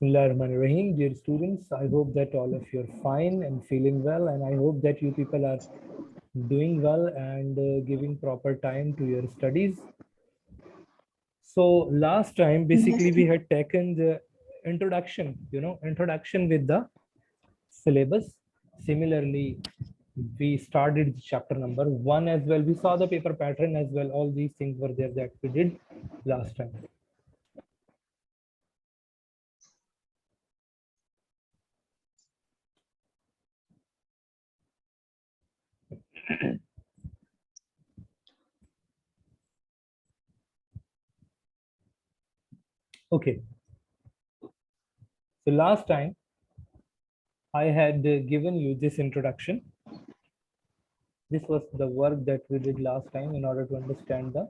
Bismillahirrahmanirrahim. Dear students, I hope that all of you are fine and feeling well, and I hope that you people are doing well and giving proper time to your studies. So last time, basically, Yes, we had taken the introduction, introduction with the syllabus. Similarly, we started chapter number 1 as well. We saw the paper pattern as well. All these things were there that we did last time. Okay. So last time I had given you this introduction. This was the work that we did last time in order to understand the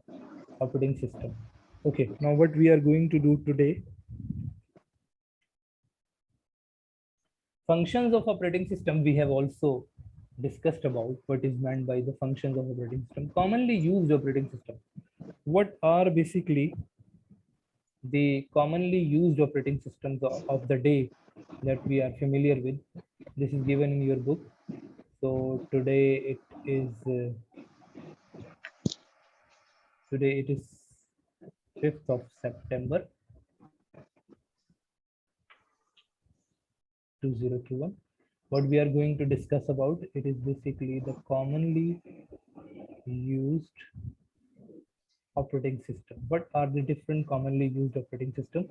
operating system. Okay, now what we are going to do today, functions of operating system, we have also discussed about what is meant by the functions of operating system. Commonly used operating system. What are basically the commonly used operating systems of the day that we are familiar with? This is given in your book. So today it is 5th of September 2021. What we are going to discuss about, it is basically the commonly used operating system. What are the different commonly used operating system?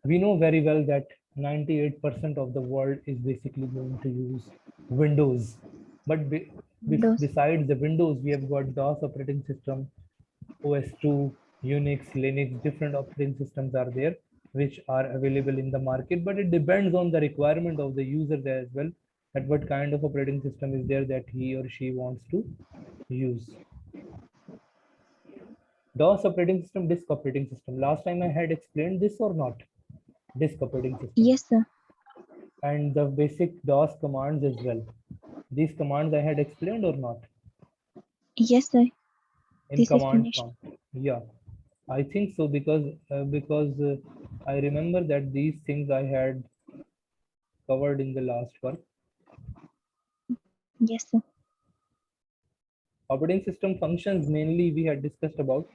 We know very well that 98% of the world is basically going to use Windows, but Windows. besides the Windows, we have got DOS operating system, OS2, Unix, Linux, different operating systems are there which are available in the market, but it depends on the requirement of the user there as well, that what kind of operating system is there that he or she wants to use. DOS operating system, disk operating system. Last time I had explained this or not? Disk operating system. Yes, sir. And the basic DOS commands as well. These commands I had explained or not? Yes, sir. In This command explanation. prompt. Yeah, I think so, because I remember that these things I had covered in the last work. Yes, sir. Operating system functions mainly we had discussed about,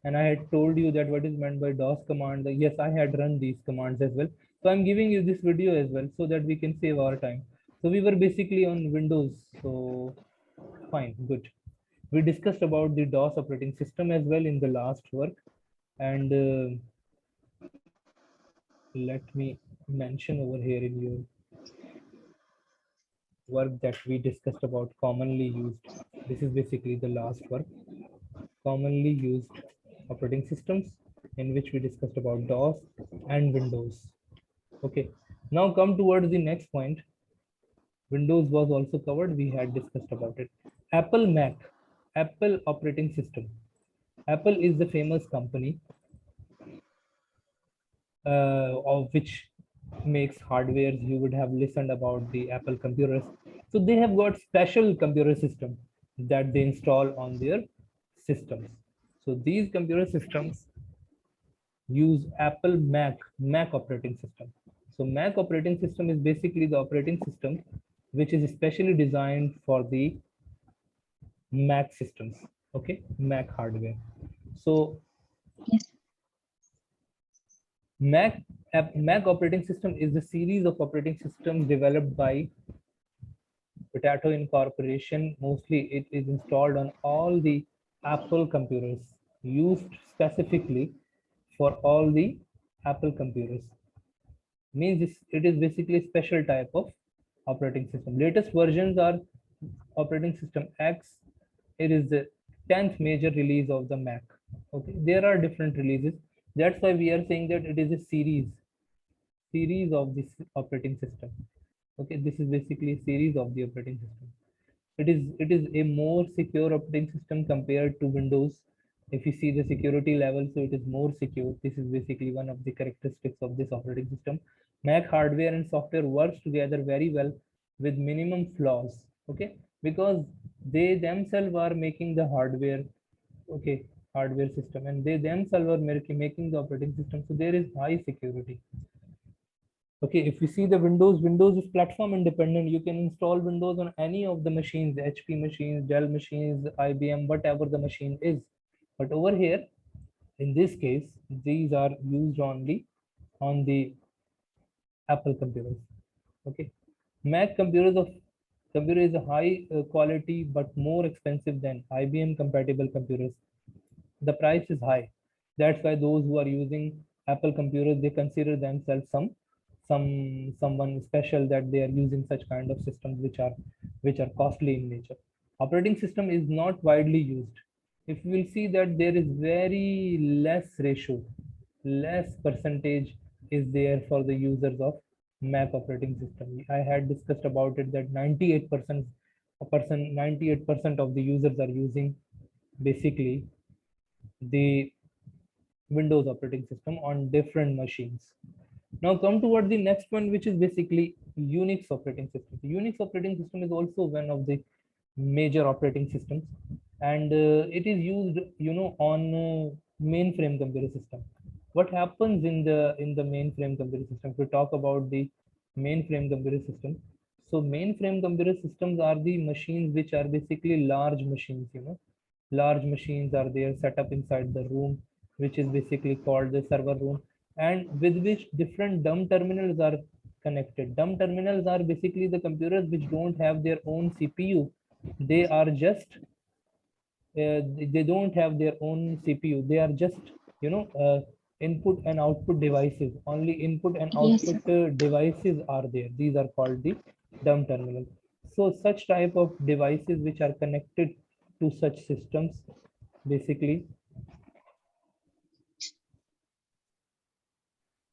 and I had told you that what is meant by DOS command. Yes, I had run these commands as well. So I'm giving you this video as well so that we can save our time. So we were basically on Windows. So fine, good. We discussed about the DOS operating system as well in the last work, and let me mention over here in your work that we discussed about commonly used. This is basically the last work, commonly used operating systems, in which we discussed about DOS and Windows. Okay, now come towards the next point. Windows was also covered, we had discussed about it. Apple Mac, Apple operating system. Apple is the famous company of which makes hardwares. You would have listened about the Apple computers. So they have got special computer system that they install on their systems. So these computer systems use Apple Mac operating system. So Mac operating system is basically the operating system which is specially designed for the Mac systems. Okay, Mac hardware. So Yes. Mac operating system is a series of operating systems developed by Potato Incorporation. Mostly it is installed on all the Apple computers, used specifically for all the Apple computers. Means it is basically a special type of operating system. Latest versions are operating system X. It is the 10th major release of the Mac. Okay, there are different releases. That's why we are saying that it is a series of this operating system. Okay, this is basically a series of the operating system. It is a more secure operating system compared to Windows. If you see the security level, so it is more secure. This is basically one of the characteristics of this operating system. Mac hardware and software works together very well with minimum flaws. Okay, because they themselves are making the hardware. Okay, hardware system, and they themselves are making the operating system, so there is high security. Okay, if you see the Windows is platform independent. You can install Windows on any of the machines, HP machines, Dell machines, IBM, whatever the machine is. But over here, in this case, these are used only on the Apple computers. Okay, Mac computer is a high quality but more expensive than IBM compatible computers. The price is high. That's why those who are using Apple computers, they consider themselves someone special, that they are using such kind of systems which are costly in nature. Operating system is not widely used. If you will see that there is very less ratio, less percentage is there for the users of Mac operating system. I had discussed about it that 98% of the users are using basically the Windows operating system on different machines. Now come toward the next one, which is basically Unix operating system. Unix operating system is also one of the major operating systems, and it is used, on mainframe computer system. What happens in the mainframe computer system? If we talk about the mainframe computer system, so mainframe computer systems are the machines which are basically large machines. Large machines are there set up inside the room, which is basically called the server room, and with which different dumb terminals are connected. Dumb terminals are basically the computers which don't have their own CPU. They are just they don't have their own CPU. They are just, input and output devices. Only input and Yes, sir. output devices are there. These are called the dumb terminal. So such type of devices which are connected to such systems, basically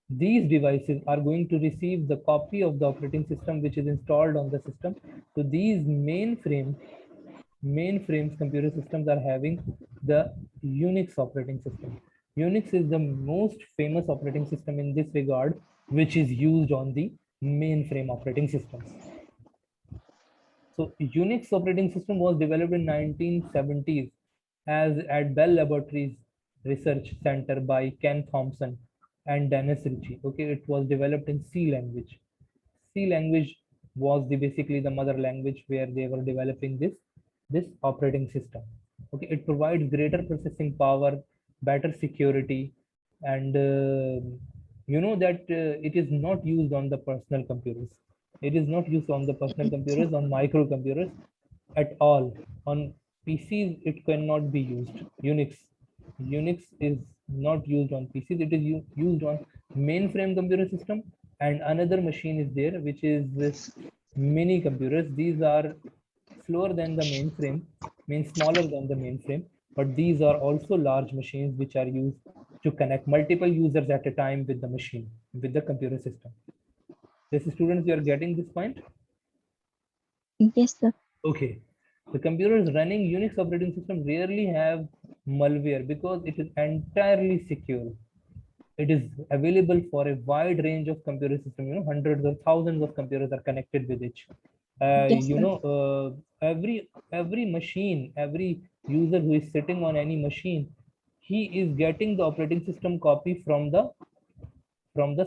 these devices are going to receive the copy of the operating system which is installed on the system. So these mainframes computer systems are having the Unix operating system. Unix is the most famous operating system in this regard, which is used on the mainframe operating systems. So Unix operating system was developed in 1970s as at Bell Laboratories Research Center by Ken Thompson and Dennis Ritchie. Okay, it was developed in C language. C language was basically the mother language where they were developing this operating system. Okay, it provides greater processing power, better security, and that it is not used on the personal computers. It is not used on the personal Yes, sir. computers, on microcomputers at all. On PCs, it cannot be used. Unix is not used on PCs. It is used on mainframe computer system, and another machine is there, which is mini computers. These are slower than the mainframe, means smaller than the mainframe, but these are also large machines which are used to connect multiple users at a time with the machine, with the computer system. Yes, students, you are getting this point? Yes, sir. Okay. The computers running Unix operating system rarely have malware because it is entirely secure. It is available for a wide range of computer systems. Hundreds or thousands of computers are connected with it. Yes, sir. Every machine, every user who is sitting on any machine, he is getting the operating system copy from the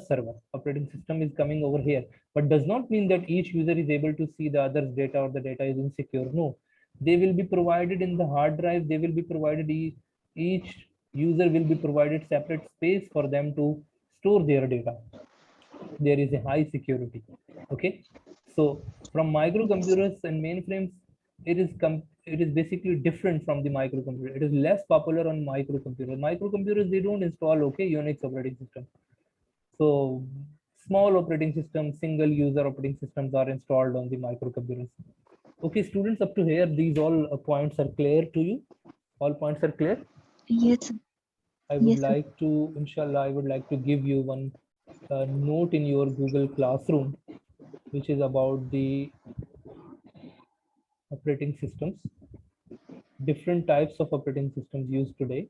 server. Operating system is coming over here, but does not mean that each user is able to see the other's data or the data is insecure. No, they will be provided in the hard drive. They will be provided, each user will be provided separate space for them to store their data. There is a high security. Okay, so from Yes. microcomputers and mainframes, it is basically different from the microcomputer. It is less popular on microcomputers. They don't install, okay, Unix operating system. So small operating systems, single user operating systems are installed on the microcomputers. Okay, students, up to here, these all points are clear to you? All points are clear? Yes, sir. I would Yes, sir. like to, inshallah, I would like to give you one note in your Google Classroom, which is about the operating systems, different types of operating systems used today.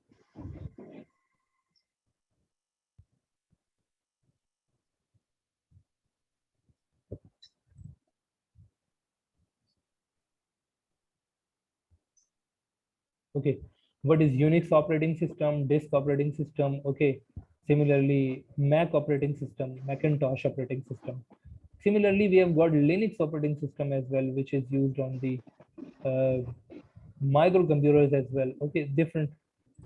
Okay, what is Unix operating system, disk operating system? Okay, Similarly, Mac operating system, Macintosh operating system. Similarly, we have got Linux operating system as well, which is used on the uh, microcomputers as well. Okay, different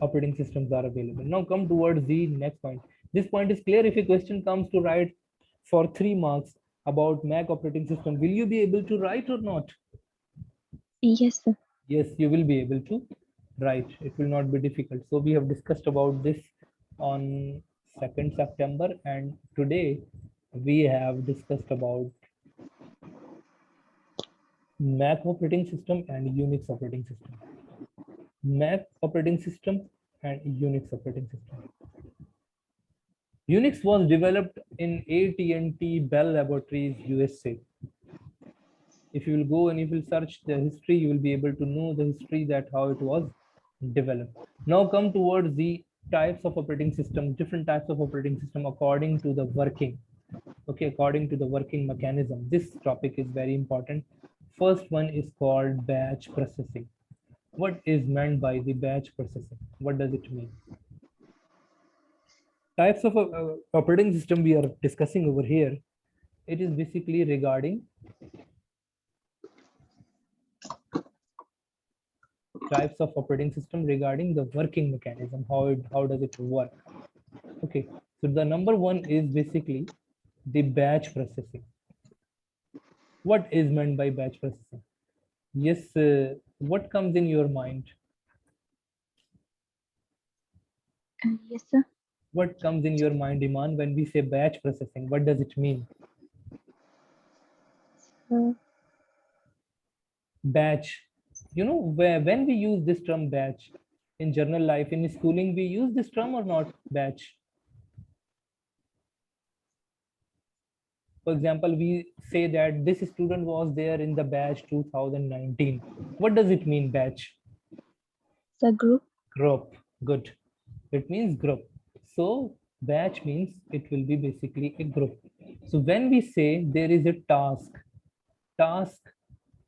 operating systems are available. Now come towards the next point. This point is clear. If a question comes to write for 3 marks about Mac operating system, will you be able to write or not? Yes, sir. Yes, you will be able to write. It will not be difficult. So we have discussed about this on 2nd September, and today we have discussed about Mac operating system and Unix operating system. Mac operating system and Unix operating system. Unix was developed in AT&T Bell Laboratories, USA. If you will go and if you will search the history, you will be able to know the history that how it was developed. Now come towards the types of operating system, different types of operating system according to the working. Okay, according to the working mechanism. This topic is very important. First one is called batch processing. What is meant by the batch processing? What does it mean? Types of operating system we are discussing over here. It is basically regarding types of operating system regarding the working mechanism. How does it work? Okay, so the number one is basically the batch processing. What is meant by batch processing? Yes, what comes in your mind? Yes, sir. What comes in your mind, Iman, when we say batch processing? What does it mean? Uh, Batch. You know, when we use this term batch in general life, in schooling, we use this term or not? Batch. For example, we say that this student was there in the batch 2019. What does it mean, batch? the group. Group. Good. It means group. So batch means it will be basically a group. So when we say there is a task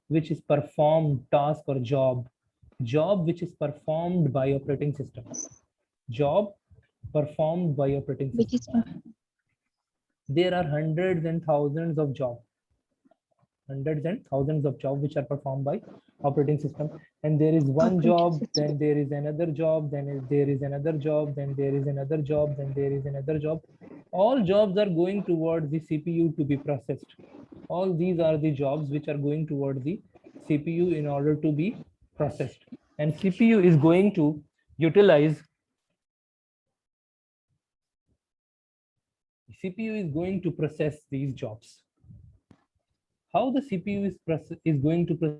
which is performed, task or job which is performed by operating system, job performed by operating Which system. is There are hundreds and thousands of jobs which are performed by operating system, and there is one operating job, system. then there is another job, there is another job, then there is another job, then there is another job. All jobs are going towards the CPU to be processed. All these are the jobs which are going towards the CPU in order to be processed, and CPU is going to utilize CPU is going to process these jobs. How the CPU is going to process?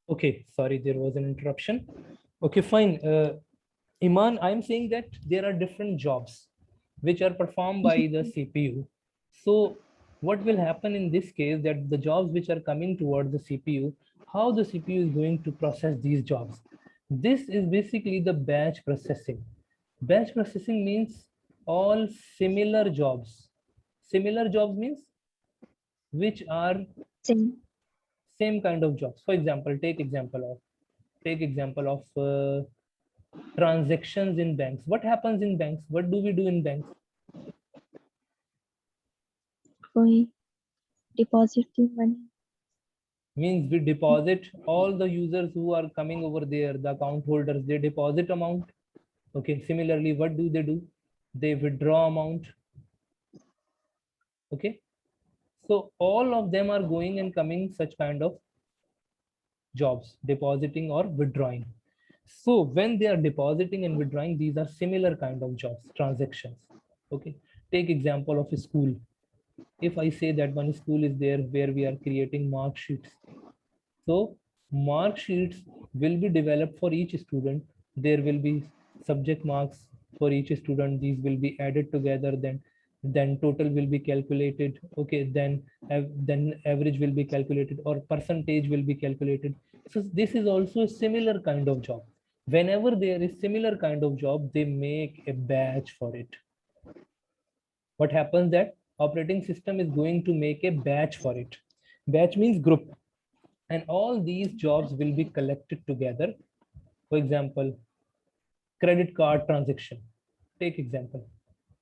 Okay, sorry, there was an interruption. Okay, fine. Iman, I'm saying that there are different jobs which are performed by the CPU. So what will happen in this case, that the jobs which are coming towards the CPU, how the CPU is going to process these jobs? This is basically the batch processing. Batch processing means all similar jobs. Similar jobs means which are Same. same kind of jobs. For example, take example of transactions in banks. What happens in banks? What do we do in banks? We deposit the money. Means we deposit, all the users who are coming over there, the account holders, they deposit amount. Okay, similarly, what do? They withdraw amount. Okay, so all of them are going and coming such kind of jobs, depositing or withdrawing. So when they are depositing and withdrawing, these are similar kind of jobs, transactions. Okay, take example of a school. If I say that one school is there where we are creating mark sheets, so mark sheets will be developed for each student. There will be subject marks for each student. These will be added together. Then total will be calculated. Okay. Then average will be calculated or percentage will be calculated. So this is also a similar kind of job. Whenever there is similar kind of job, they make a batch for it. What happens that operating system is going to make a batch for it. Batch means group, and all these jobs will be collected together. For example, credit card transaction. Take example.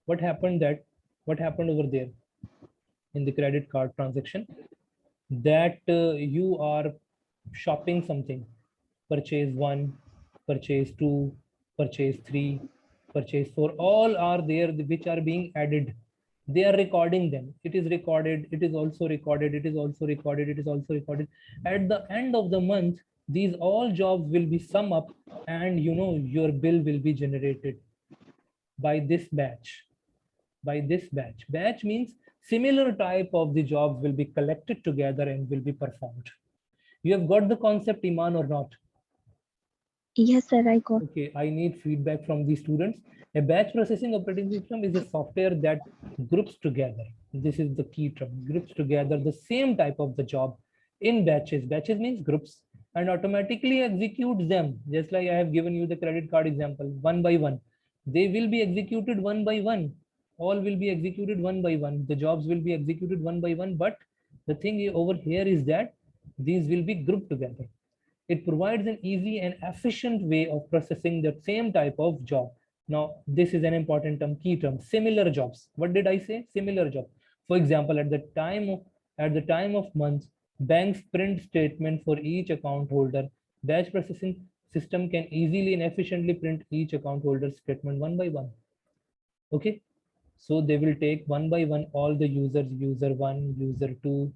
What happened over there in the credit card transaction? That you are shopping something, purchase 1, purchase 2, purchase 3, purchase 4, all are there which are being added. They are recording them. It is recorded, it is also recorded, it is also recorded, it is also recorded. At the end of the month, these all jobs will be sum up, and your bill will be generated by this batch. Batch means similar type of the jobs will be collected together and will be performed. You have got the concept, Iman, or not? Yes, sir, I got. Okay, I need feedback from the students. A batch processing operating system is a software that groups together. This is the key term, groups together the same type of the job in batches. Batches means groups, and automatically executes them. Just like I have given you the credit card example, one by one. They will be executed one by one. All will be executed one by one. The jobs will be executed one by one. But the thing over here is that these will be grouped together. It provides an easy and efficient way of processing the same type of job. Now, this is an important term, key term, similar jobs. What did I say? Similar job. For example, at the time of months, banks print statement for each account holder. Batch processing system can easily and efficiently print each account holder statement one by one. Okay. So they will take one by one all the users, user 1, user 2,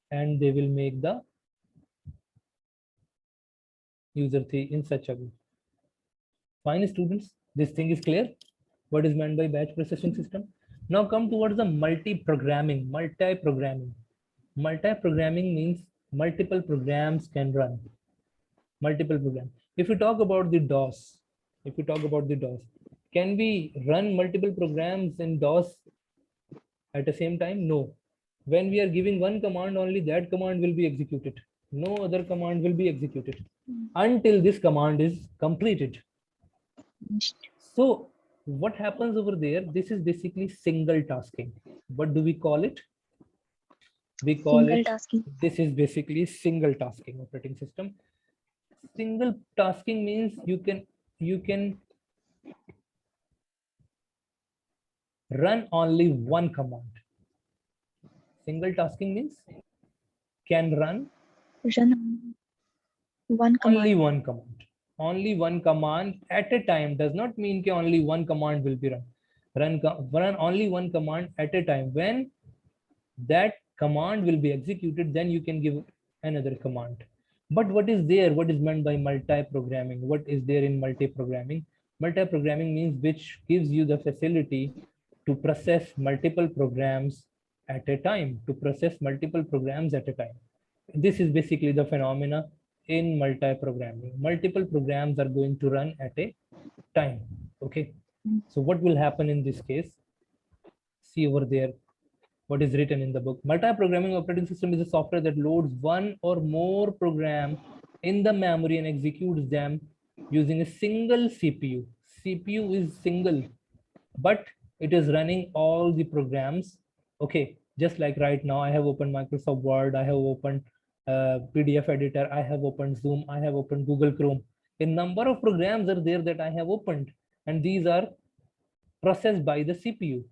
and they will make the user 3 in such a way. Fine, students, this thing is clear. What is meant by batch processing system? Now come towards the multi-programming. Multi-programming means multiple programs can run. Multiple programs. If you talk about the DOS, can we run multiple programs in DOS at the same time? No. When we are giving one command, only that command will be executed. No other command will be executed until this command is completed. So what happens over there? This is basically single tasking. What do we call it? We call Single it tasking. This is basically single tasking operating system. Single tasking means you can run only one command. Single tasking means can run one command. only one command. Only one command at a time does not mean that only one command will be run. Run only one command at a time. When that command will be executed, then you can give another command. But what is meant by multi-programming? What is there in multi-programming? Multi-programming means which gives you the facility to process multiple programs at a time. This is basically the phenomena in multi-programming. Multiple programs are going to run at a time. Okay. So what will happen in this case? See over there what is written in the book. Multi-programming operating system is a software that loads one or more program in the memory and executes them using a single CPU. CPU is single, but it is running all the programs. Okay, just like right now, I have opened Microsoft Word, I have opened PDF editor, I have opened Zoom, I have opened Google Chrome. A number of programs are there that I have opened, and these are processed by the CPU.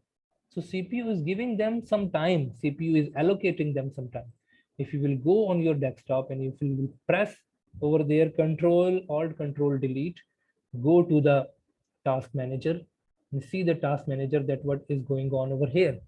So CPU is giving them some time. CPU is allocating them some time. If you will go on your desktop and if you will press over there, Control Alt Control Delete, go to the task manager and see the task manager that what is going on over here.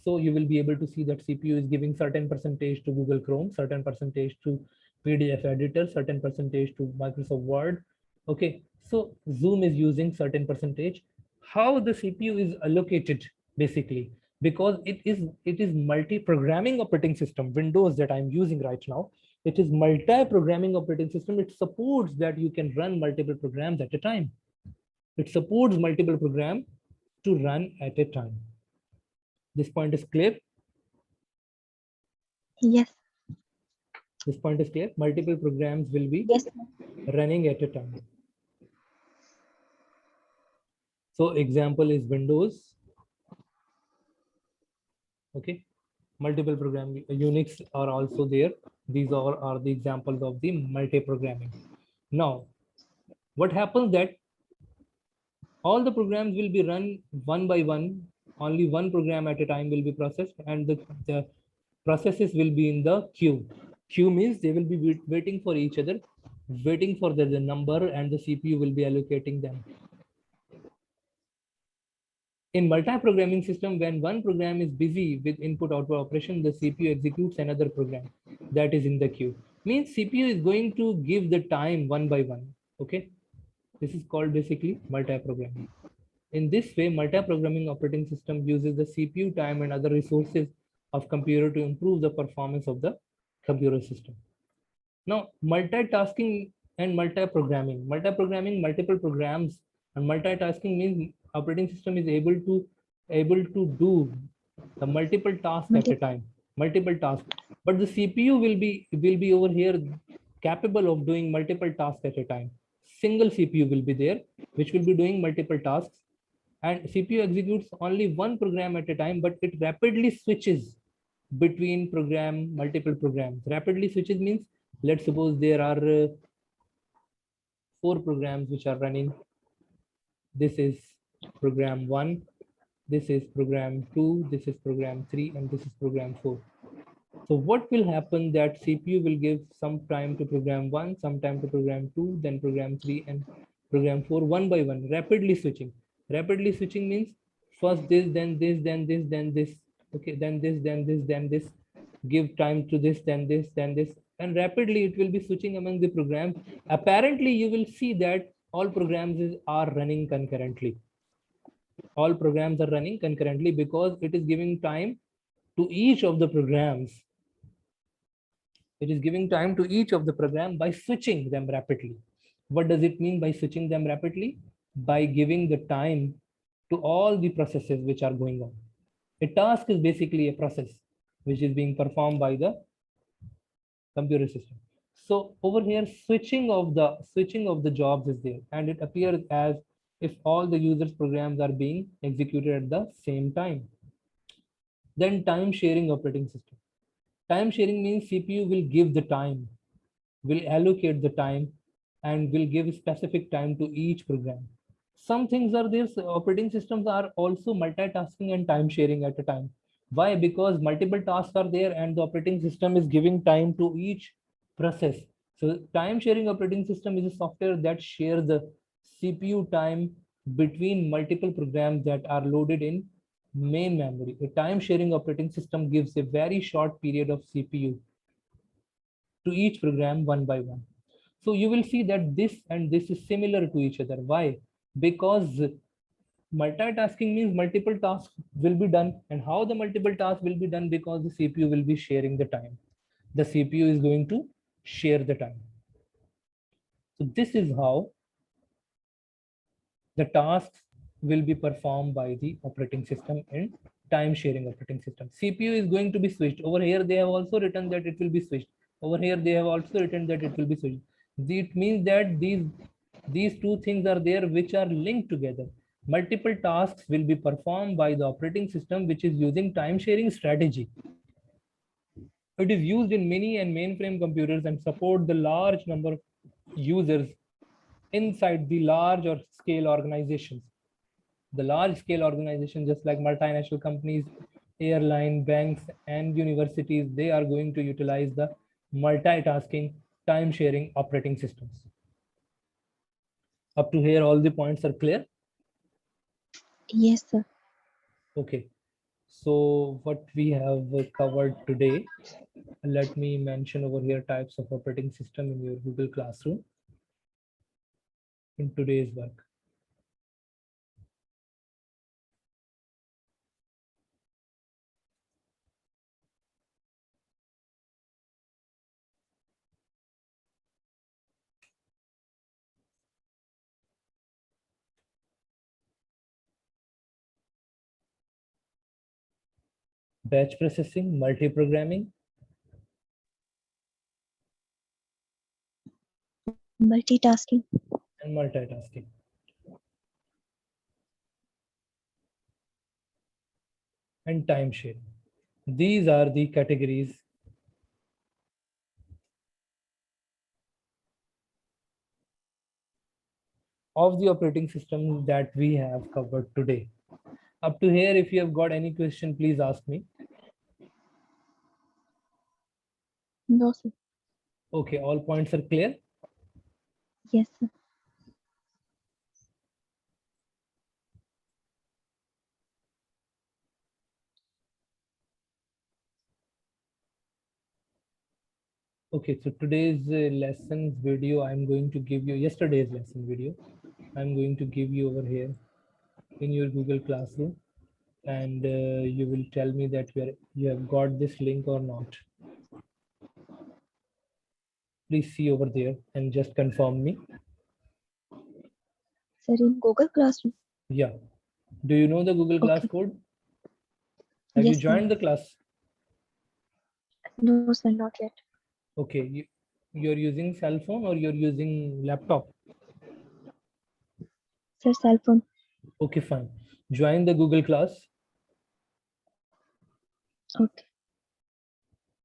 So you will be able to see that CPU is giving certain percentage to Google Chrome, certain percentage to PDF editor, certain percentage to Microsoft Word. Okay, so Zoom is using certain percentage. How the CPU is allocated basically, because it is multi-programming operating system, Windows that I'm using right now. It is multi-programming operating system. It supports that you can run multiple programs at a time. It supports multiple programs to run at a time. This point is clear? Yes. This point is clear. Multiple programs will be Yes. running at a time. So example is Windows. Okay, multiple programming. Unix are also there. These are the examples of the multi-programming. Now, what happens that all the programs will be run one by one. Only one program at a time will be processed, and the processes will be in the queue. Queue means they will be waiting for each other, waiting for the number, and the CPU will be allocating them. In multi-programming system, when one program is busy with input-output operation, the CPU executes another program that is in the queue. Means CPU is going to give the time one by one. Okay, this is called basically multi-programming. In this way, multi-programming operating system uses the CPU time and other resources of computer to improve the performance of the computer system. Now, multitasking and multi-programming. Multi-programming, multiple programs, and multitasking means operating system is able to do the multiple tasks at a time, multiple tasks. But the CPU will be over here capable of doing multiple tasks at a time. Single CPU will be there, which will be doing multiple tasks, and CPU executes only one program at a time, but it rapidly switches between multiple programs. Rapidly switches means, let's suppose there are 4 programs which are running. This is program 1, this is program 2, this is program 3, and this is program 4. So what will happen that CPU will give some time to program 1, some time to program 2, then program 3, and program 4, one by one, rapidly switching. Rapidly switching means first this, then this, then this, then this. Okay, then this, then this, then this. Give time to this, then this, then this. And rapidly it will be switching among the programs. Apparently, you will see that all programs are running concurrently. All programs are running concurrently because it is giving time to each of the programs. It is giving time to each of the program by switching them rapidly. What does it mean by switching them rapidly? By giving the time to all the processes which are going on. A task is basically a process which is being performed by the computer system. So over here, switching of the jobs is there, and it appears as if all the users programs are being executed at the same time. Then time sharing operating system. Time sharing means CPU will give the time, will allocate the time, and will give specific time to each program. Some things are there, so operating systems are also multitasking and time sharing at a time. Why? Because multiple tasks are there and the operating system is giving time to each process. So time sharing operating system is a software that shares the CPU time between multiple programs that are loaded in main memory. A time sharing operating system gives a very short period of CPU to each program one by one. So you will see that this and this is similar to each other. Why? Because multitasking means multiple tasks will be done. And how the multiple tasks will be done? Because the CPU will be sharing the time. The CPU is going to share the time. So this is how the tasks will be performed by the operating system in time sharing operating system. CPU is going to be switched. Over here, they have also written that it will be switched. Over here, they have also written that it will be switched. It means that these two things are there which are linked together. Multiple tasks will be performed by the operating system, which is using time sharing strategy. It is used in mini and mainframe computers and support the large number of users inside the large or scale organizations. The large scale organizations, just like multinational companies, airline, banks, and universities, they are going to utilize the multitasking time sharing operating systems. Up to here, all the points are clear? Yes, sir. Okay. So what we have covered today, let me mention over here types of operating system in your Google Classroom in today's work. Batch processing, multi-programming, Multitasking. and multitasking. And time sharing. These are the categories of the operating system that we have covered today. Up to here, if you have got any question, please ask me. No, sir. Okay, all points are clear. Yes, sir. Okay, so today's lessons video, I'm going to give you yesterday's lesson video. I'm going to give you over here in your Google Classroom, and you will tell me that you have got this link or not. Please see over there and just confirm me. Sir, in Google Classroom. Yeah. Do you know the Google Class Okay. code? Have you Yes, sir. joined the class? No, sir, not yet. Okay, you're using cell phone or you're using laptop? Sir, cell phone. Okay, fine. Join the Google class. Okay.